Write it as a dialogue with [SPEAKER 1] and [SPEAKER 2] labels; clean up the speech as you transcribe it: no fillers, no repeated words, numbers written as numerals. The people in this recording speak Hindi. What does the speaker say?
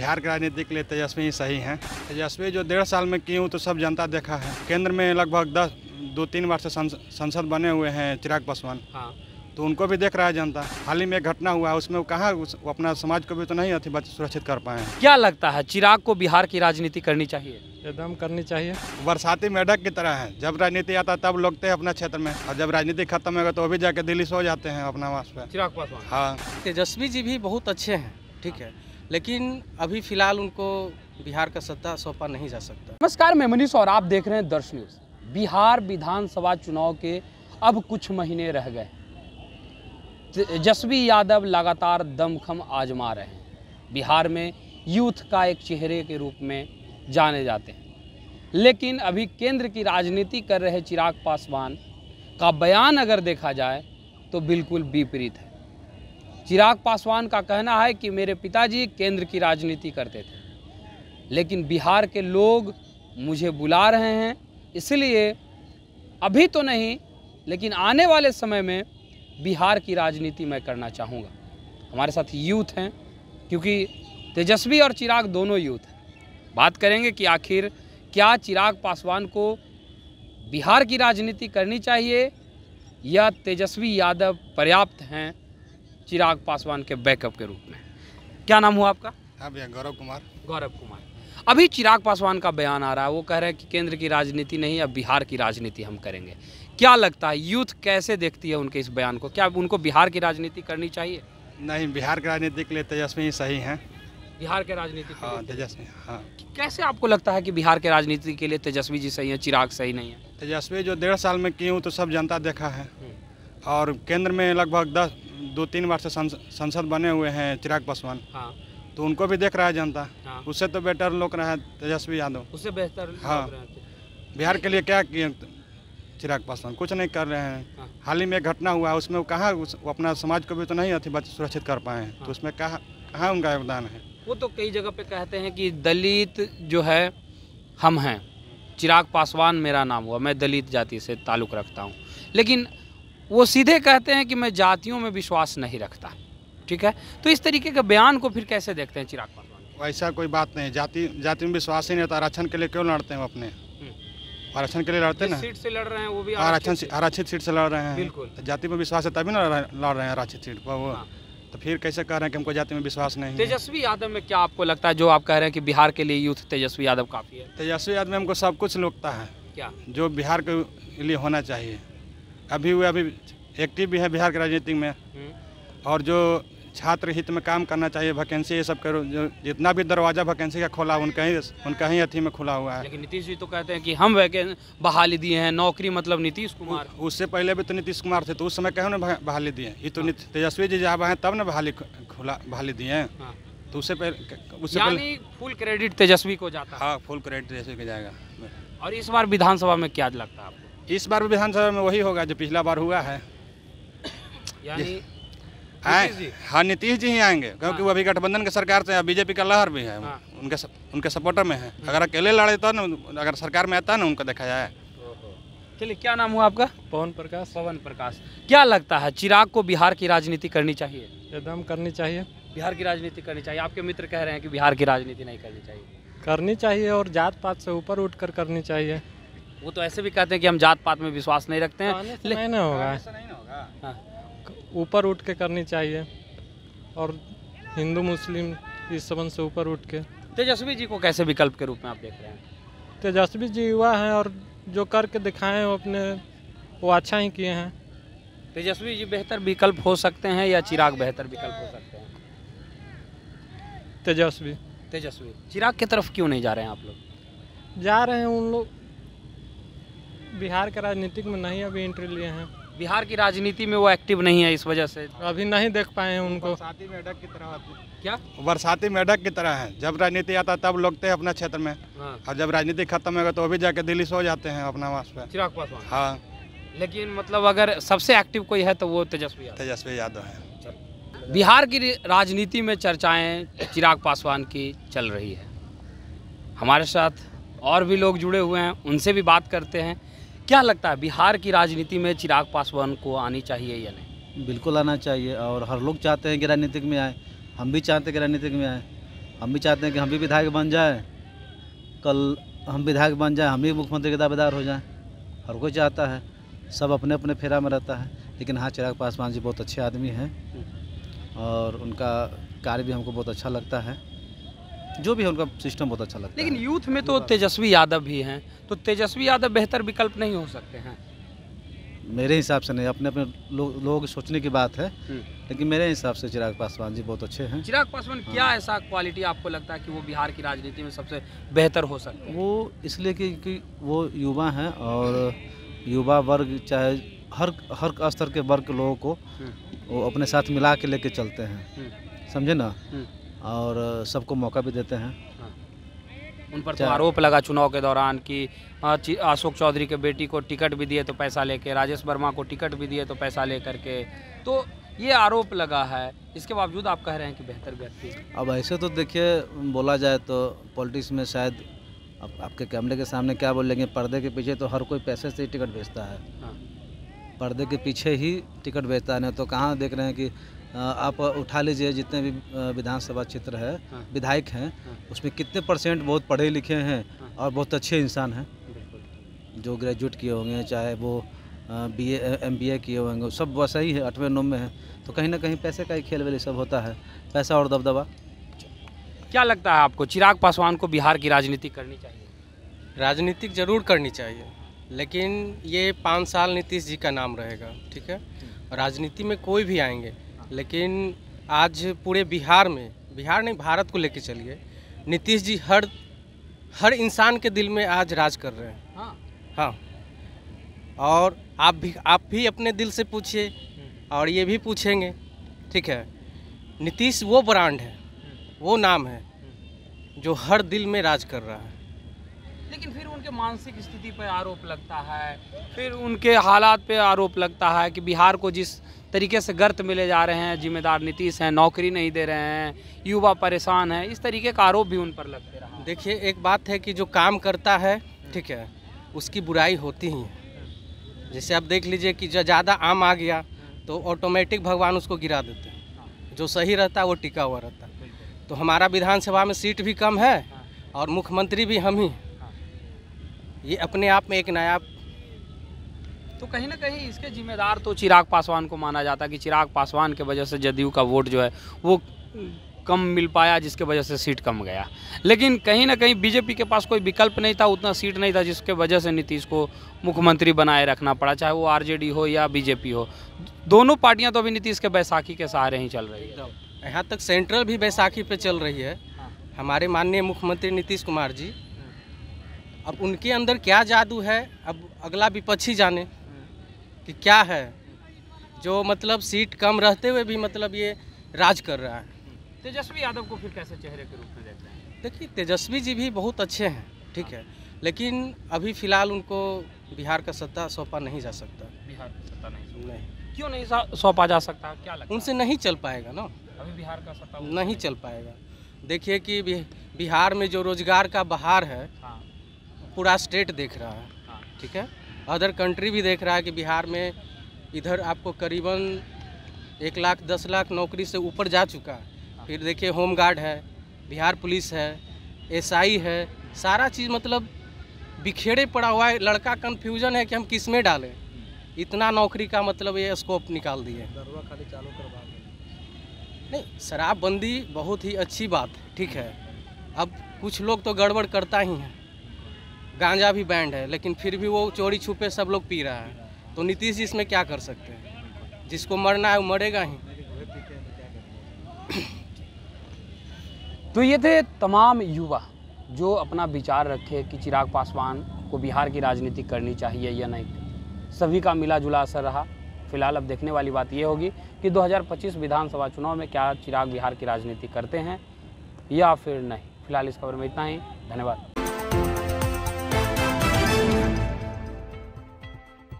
[SPEAKER 1] बिहार की राजनीति के लिए तेजस्वी ही सही हैं। तेजस्वी जो 1.5 साल में की हूँ तो सब जनता देखा है। केंद्र में लगभग 2-3 बार से संसद बने हुए हैं चिराग पासवान।
[SPEAKER 2] हाँ।
[SPEAKER 1] तो उनको भी देख रहा है जनता। हाल ही में एक घटना हुआ है, उसमें वो कहाँ वो अपना समाज को भी तो नहीं सुरक्षित कर पाए हैं।
[SPEAKER 2] क्या लगता है चिराग को बिहार की राजनीति करनी चाहिए?
[SPEAKER 3] एकदम करनी चाहिए।
[SPEAKER 1] बरसाती मेढक की तरह है, जब राजनीति आता तब लोगते हैं अपना क्षेत्र में, और जब राजनीति खत्म होगा तो वो भी जाके दिल्ली सो जाते हैं अपना वास पे।
[SPEAKER 2] चिराग पासवान।
[SPEAKER 1] हाँ,
[SPEAKER 4] तेजस्वी जी भी बहुत अच्छे हैं, ठीक है, लेकिन अभी फिलहाल उनको बिहार का सत्ता सौंपा नहीं जा सकता।
[SPEAKER 2] नमस्कार, मैं मनीष और आप देख रहे हैं दर्श न्यूज़। बिहार विधानसभा चुनाव के अब कुछ महीने रह गए। तेजस्वी यादव लगातार दमखम आजमा रहे हैं। बिहार में यूथ का एक चेहरे के रूप में जाने जाते हैं, लेकिन अभी केंद्र की राजनीति कर रहे चिराग पासवान का बयान अगर देखा जाए तो बिल्कुल विपरीत है। चिराग पासवान का कहना है कि मेरे पिताजी केंद्र की राजनीति करते थे, लेकिन बिहार के लोग मुझे बुला रहे हैं, इसलिए अभी तो नहीं लेकिन आने वाले समय में बिहार की राजनीति मैं करना चाहूँगा। हमारे साथ यूथ हैं, क्योंकि तेजस्वी और चिराग दोनों यूथ हैं। बात करेंगे कि आखिर क्या चिराग पासवान को बिहार की राजनीति करनी चाहिए या तेजस्वी यादव पर्याप्त हैं चिराग पासवान के बैकअप के रूप में। क्या नाम हुआ आपका?
[SPEAKER 1] हाँ भैया, गौरव कुमार।
[SPEAKER 2] गौरव कुमार। अभी चिराग पासवान का बयान आ रहा है, वो कह रहे हैं कि केंद्र की राजनीति नहीं, अब बिहार की राजनीति हम करेंगे। क्या लगता है यूथ कैसे देखती है उनके इस बयान को? क्या उनको बिहार की राजनीति करनी चाहिए?
[SPEAKER 1] नहीं, बिहार की राजनीति के लिए तेजस्वी ही सही हैं।
[SPEAKER 2] बिहार के राजनीति के
[SPEAKER 1] हाँ,
[SPEAKER 2] लिए
[SPEAKER 1] तेजस्वी। हाँ,
[SPEAKER 2] कैसे आपको लगता है कि बिहार के राजनीति के लिए तेजस्वी जी सही है, चिराग सही नहीं है?
[SPEAKER 1] तेजस्वी जो 1.5 साल में की हूँ तो सब जनता देखा है, और केंद्र में लगभग 2-3 बार से संसद बने हुए हैं चिराग पासवान।
[SPEAKER 2] हाँ।
[SPEAKER 1] तो उनको भी देख रहा है जनता।
[SPEAKER 2] हाँ।
[SPEAKER 1] उससे तो बेटर लोग रहा है तेजस्वी यादव।
[SPEAKER 2] उससे बेहतर
[SPEAKER 1] हाँ।
[SPEAKER 2] लग रहे हैं।
[SPEAKER 1] बिहार के लिए क्या किए चिराग पासवान? कुछ नहीं कर रहे हैं।
[SPEAKER 2] हाँ।
[SPEAKER 1] हाल ही में एक घटना हुआ है, उसमें वो कहाँ वो अपना समाज को भी तो नहीं सुरक्षित कर पाए हैं।
[SPEAKER 2] हाँ।
[SPEAKER 1] तो उसमें कहाँ उनका योगदान है?
[SPEAKER 2] वो तो कई जगह पे कहते हैं कि दलित जो है हम हैं, चिराग पासवान मेरा नाम हुआ, मैं दलित जाति से ताल्लुक़ रखता हूँ, लेकिन वो सीधे कहते हैं कि मैं जातियों में विश्वास नहीं रखता। ठीक है, तो इस तरीके के बयान को फिर कैसे देखते हैं चिराग पासवान?
[SPEAKER 1] ऐसा कोई बात नहीं, जाति में विश्वास ही नहीं होता। आरक्षण के लिए क्यों लड़ते हैं वो? अपने आरक्षण के लिए लड़ते हैं ना।
[SPEAKER 2] सीट से लड़ रहे हैं वो भी
[SPEAKER 1] आरक्षित सीट से लड़ रहे हैं।
[SPEAKER 2] बिल्कुल।
[SPEAKER 1] जाति में विश्वास है तभी ना लड़ रहे हैं आरक्षित सीट पर वो।
[SPEAKER 2] हाँ।
[SPEAKER 1] तो फिर कैसे कह रहे हैं कि हमको जाति में विश्वास नहीं है?
[SPEAKER 2] तेजस्वी यादव में क्या आपको लगता है, जो आप कह रहे हैं कि बिहार के लिए यूथ तेजस्वी यादव काफ़ी है?
[SPEAKER 1] तेजस्वी यादव में हमको सब कुछ लगता है
[SPEAKER 2] क्या
[SPEAKER 1] जो बिहार के लिए होना चाहिए। अभी एक्टिव भी है बिहार की राजनीति में, और जो छात्र हित में काम करना चाहिए, वैकेंसी ये सब करो, जो जितना भी दरवाज़ा वैकेंसी का खोला उनका ही अथी में खुला हुआ है।
[SPEAKER 2] लेकिन नीतीश जी तो कहते हैं कि हम बहाली दिए हैं, नौकरी मतलब नीतीश कुमार।
[SPEAKER 1] उससे पहले भी तो नीतीश कुमार थे, तो उस समय क्यों ना बहाली दिए? ये तो तेजस्वी जी जब आए तब ना बहाली दिए हैं।
[SPEAKER 2] हाँ।
[SPEAKER 1] तो उससे पहले
[SPEAKER 2] यानी फुल क्रेडिट तेजस्वी को जाता है।
[SPEAKER 1] हाँ, फुल क्रेडिट तेजस्वी को जाएगा।
[SPEAKER 2] और इस बार विधानसभा में क्या लगता है आपको?
[SPEAKER 1] इस बार भी विधानसभा में वही होगा जो पिछला बार हुआ है।
[SPEAKER 2] यानी
[SPEAKER 1] हाँ, नीतीश जी ही आएंगे, क्योंकि वो अभी गठबंधन की सरकार से बीजेपी का लहर भी है।
[SPEAKER 2] हाँ।
[SPEAKER 1] उनके सपोर्टर में है। अगर अकेले लड़े तो ना, अगर सरकार में आता ना उनको देखा जाए।
[SPEAKER 2] चलिए, क्या नाम हुआ आपका?
[SPEAKER 3] पवन प्रकाश।
[SPEAKER 2] पवन प्रकाश। क्या लगता है चिराग को बिहार की राजनीति करनी चाहिए?
[SPEAKER 3] एकदम करनी चाहिए।
[SPEAKER 2] बिहार की राजनीति करनी चाहिए। आपके मित्र कह रहे हैं कि बिहार की राजनीति नहीं करनी चाहिए।
[SPEAKER 3] करनी चाहिए, और जात पात से ऊपर उठकर करनी चाहिए।
[SPEAKER 2] वो तो ऐसे भी कहते हैं कि हम जात पात में विश्वास नहीं रखते हैं।
[SPEAKER 3] नहीं ना होगा,
[SPEAKER 2] हाँ।
[SPEAKER 3] ऊपर उठ के करनी चाहिए, और हिंदू मुस्लिम इस संबंध से ऊपर उठ के।
[SPEAKER 2] तेजस्वी जी को कैसे विकल्प के रूप में आप देख रहे हैं?
[SPEAKER 3] तेजस्वी जी युवा हैं, और जो करके दिखाएं वो अच्छा ही किए हैं।
[SPEAKER 2] तेजस्वी जी बेहतर विकल्प हो सकते हैं या चिराग बेहतर विकल्प हो सकते हैं?
[SPEAKER 3] तेजस्वी।
[SPEAKER 2] चिराग की तरफ क्यों नहीं जा रहे हैं आप लोग?
[SPEAKER 3] जा रहे हैं, उन लोग बिहार के राजनीतिक में नहीं अभी एंट्री लिए हैं।
[SPEAKER 2] बिहार की राजनीति में वो एक्टिव नहीं है, इस वजह से
[SPEAKER 3] अभी नहीं देख पाए हैं उनको।
[SPEAKER 1] बरसाती मेढक की तरह।
[SPEAKER 2] क्या?
[SPEAKER 1] बरसाती मेढक की तरह है, जब राजनीति आता तब लोगते हैं अपना क्षेत्र में।
[SPEAKER 2] हाँ।
[SPEAKER 1] और जब राजनीति खत्म होगा तो वो भी जाके दिल्ली सो जाते हैं अपना वास पे।
[SPEAKER 2] चिराग पासवान।
[SPEAKER 1] हाँ,
[SPEAKER 2] लेकिन मतलब अगर सबसे एक्टिव कोई है तो वो तेजस्वी
[SPEAKER 1] यादव है।
[SPEAKER 2] बिहार की राजनीति में चर्चाएं चिराग पासवान की चल रही है। हमारे साथ और भी लोग जुड़े हुए हैं, उनसे भी बात करते हैं। क्या लगता है बिहार की राजनीति में चिराग पासवान को आनी चाहिए या नहीं?
[SPEAKER 5] बिल्कुल आना चाहिए, और हर लोग चाहते हैं कि राजनीतिक में आए। हम भी चाहते हैं कि राजनीतिक में आए, हम भी चाहते हैं कि हम भी विधायक बन जाए, कल हम विधायक बन जाए, हम भी मुख्यमंत्री के दावेदार हो जाएं। हर कोई चाहता है, सब अपने अपने फेरा में रहता है। लेकिन हाँ, चिराग पासवान जी बहुत अच्छे आदमी हैं और उनका कार्य भी हमको बहुत अच्छा लगता है। जो भी है उनका सिस्टम बहुत अच्छा लगता है।
[SPEAKER 2] लेकिन यूथ में तो तेजस्वी यादव भी हैं, तो तेजस्वी यादव बेहतर विकल्प नहीं हो सकते हैं?
[SPEAKER 5] मेरे हिसाब से नहीं, अपने अपने लोगों की सोचने की बात है, लेकिन मेरे हिसाब से चिराग पासवान जी बहुत अच्छे हैं।
[SPEAKER 2] चिराग पासवान क्या ऐसा क्वालिटी आपको लगता है कि वो बिहार की राजनीति में सबसे बेहतर हो सकते हैं?
[SPEAKER 5] वो इसलिए कि वो युवा हैं और युवा वर्ग चाहे हर स्तर के वर्ग के लोगों को वो अपने साथ मिला के लेके चलते हैं, समझे ना, और सबको मौका भी देते हैं।
[SPEAKER 2] उन पर तो आरोप लगा चुनाव के दौरान कि अशोक चौधरी के बेटी को टिकट भी दिए तो पैसा लेके, राजेश वर्मा को टिकट भी दिए तो पैसा लेकर के, तो ये आरोप लगा है। इसके बावजूद आप कह रहे हैं कि बेहतर व्यक्ति।
[SPEAKER 5] अब ऐसे तो देखिए, बोला जाए तो पॉलिटिक्स में शायद अब आपके कैमरे के सामने क्या बोलेंगे, पर्दे के पीछे तो हर कोई पैसे से ही टिकट बेचता है। पर्दे के पीछे ही टिकट बेचता है, नहीं तो कहाँ देख रहे हैं कि आप उठा लीजिए जितने भी विधानसभा क्षेत्र है, विधायक हैं, उसमें कितने % बहुत पढ़े लिखे हैं और बहुत अच्छे इंसान हैं, जो ग्रेजुएट किए होंगे, चाहे वो BA MBA किए होंगे, सब वैसा ही है, 8वें 9वें में है। तो कहीं ना कहीं पैसे का ही खेल वेल सब होता है, पैसा और दबदबा।
[SPEAKER 2] क्या लगता है आपको, चिराग पासवान को बिहार की राजनीति करनी चाहिए?
[SPEAKER 4] राजनीतिक जरूर करनी चाहिए, लेकिन ये 5 साल नीतीश जी का नाम रहेगा, ठीक है। राजनीति में कोई भी आएंगे, लेकिन आज पूरे बिहार में, बिहार नहीं भारत को लेके चलिए, नीतीश जी हर इंसान के दिल में आज राज कर रहे हैं। हाँ, और आप भी अपने दिल से पूछिए और ये भी पूछेंगे, ठीक है। नीतीश वो ब्रांड है, वो नाम है जो हर दिल में राज कर रहा है।
[SPEAKER 2] लेकिन फिर उनके मानसिक स्थिति पर आरोप लगता है, फिर उनके हालात पे आरोप लगता है कि बिहार को जिस तरीके से गर्त मिले जा रहे हैं, जिम्मेदार नीतीश हैं, नौकरी नहीं दे रहे हैं, युवा परेशान है, इस तरीके का आरोप भी उन पर लगते रहा।
[SPEAKER 4] देखिए, एक बात है कि जो काम करता है, ठीक है, उसकी बुराई होती ही है। जैसे आप देख लीजिए कि जो ज़्यादा आम आ गया तो ऑटोमेटिक भगवान उसको गिरा देते हैं, जो सही रहता है वो टिका हुआ रहता है। तो हमारा विधानसभा में सीट भी कम है और मुख्यमंत्री भी हम ही, ये अपने आप में एक नायाब।
[SPEAKER 2] तो कहीं ना कहीं इसके जिम्मेदार तो चिराग पासवान को माना जाता है कि चिराग पासवान के वजह से जदयू का वोट जो है वो कम मिल पाया, जिसके वजह से सीट कम गया। लेकिन कहीं ना कहीं बीजेपी के पास कोई विकल्प नहीं था, उतना सीट नहीं था, जिसके वजह से नीतीश को मुख्यमंत्री बनाए रखना पड़ा, चाहे वो RJD हो या बीजेपी हो। दोनों पार्टियां तो अभी नीतीश के बैसाखी के सहारे ही चल रही है।
[SPEAKER 4] यहाँ तक सेंट्रल भी बैसाखी पे चल रही है। हमारे माननीय मुख्यमंत्री नीतीश कुमार जी, अब उनके अंदर क्या जादू है, अब अगला विपक्षी जाने कि क्या है, जो मतलब सीट कम रहते हुए भी मतलब ये राज कर रहा है।
[SPEAKER 2] तेजस्वी यादव को फिर कैसे चेहरे के रूप में देखते हैं?
[SPEAKER 4] देखिए, तेजस्वी जी भी बहुत अच्छे हैं, ठीक है, लेकिन अभी फ़िलहाल उनको बिहार का सत्ता सौंपा नहीं जा सकता।
[SPEAKER 2] बिहार की सत्ता नहीं
[SPEAKER 4] नहीं,
[SPEAKER 2] क्यों नहीं सौंपा जा सकता, क्या लगता है?
[SPEAKER 4] उनसे नहीं चल पाएगा ना,
[SPEAKER 2] अभी बिहार का सत्ता
[SPEAKER 4] नहीं चल पाएगा। देखिए कि बिहार में जो रोजगार का बहार है, पूरा स्टेट देख रहा है, ठीक है, अदर कंट्री भी देख रहा है कि बिहार में इधर आपको करीबन 1 लाख 10 लाख नौकरी से ऊपर जा चुका है। फिर देखिए, होम गार्ड है, बिहार पुलिस है, SI है, सारा चीज़ मतलब बिखेरे पड़ा हुआ है। लड़का कन्फ्यूजन है कि हम किस में डालें, इतना नौकरी का मतलब ये स्कोप निकाल दिए।
[SPEAKER 5] खाली चालू करवा
[SPEAKER 4] नहीं, शराबबंदी बहुत ही अच्छी बात है, ठीक है। अब कुछ लोग तो गड़बड़ करता ही हैं, गांजा भी बैंड है, लेकिन फिर भी वो चोरी छुपे सब लोग पी रहा है। तो नीतीश जी इसमें क्या कर सकते हैं? जिसको मरना है वो मरेगा ही।
[SPEAKER 2] तो ये थे तमाम युवा जो अपना विचार रखे कि चिराग पासवान को बिहार की राजनीति करनी चाहिए या नहीं। सभी का मिला जुला असर रहा। फिलहाल अब देखने वाली बात ये होगी कि 2025 विधानसभा चुनाव में क्या चिराग बिहार की राजनीति करते हैं या फिर नहीं। फिलहाल इस खबर में इतना ही। धन्यवाद।